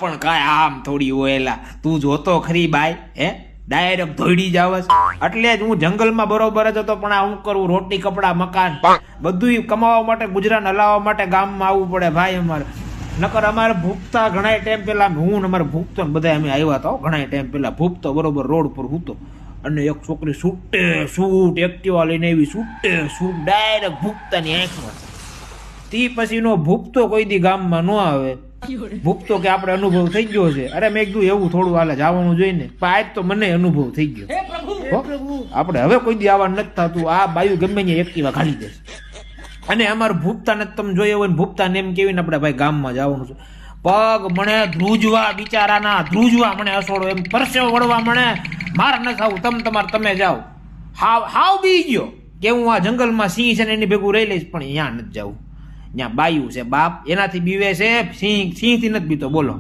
પણ કાંઈ આમ થોડી હોયલા તું જોતો ખરી બાય હે ડાયરેક્ટ ધોઈડી જાવસ એટલે જ હું જંગલમાં બરોબર જ હતો પણ આ હું કરું રોટી કપડા મકાન બધું કમાવા માટે ગુજરાન હલાવવા માટે ગામમાં આવવું પડે ભાઈ અમારે નકર અમારે ભૂખતા ઘણા ટાઈમ પેલા હું અમારે ભૂખતો ને બધા અમે આવ્યા હતા ઘણા ટાઈમ પેલા ભૂખતો બરોબર રોડ પર હૂતો અને એક છોકરી છૂટે શૂટ એક્ટિવા લઈને આવી છૂટે શૂટ ડાયરેક્ટ ભૂખતાની આંખમાં તી પછી નો ભૂખતો કોઈ દી ગામમાં ન આવે ભૂખતો કે આપણે અનુભવ થઈ ગયો છે અરે મેં કીધું એવું થોડું હાલે જવાનું જોઈને પણ આજ તો મને અનુભવ થઈ ગયો આપણે હવે કોઈ દી આવા નથી થતું આ બાયુ ગમે ત્યાં એક્ટિવા ખાલી દેશે અને અમારે ભૂપતાને તમે જોઈએ હોય ને ભૂપતાને એમ કેવીને આપણે ભાઈ ગામમાં જવાનું છે પગ મને ધ્રુજવા બિચારાના ધ્રુજવા મને અસોડો એમ પરસેવો વળવા મને મારે ન થવું તમે જાઓ હાવ બી ગયો કે હું આ જંગલમાં સિંહ છે ને એની ભેગું રહી લઈશ પણ અહીંયા નથી જવું ત્યાં બાયું છે બાપ એનાથી બીવે છે સિંહ થી નથી બીતો બોલો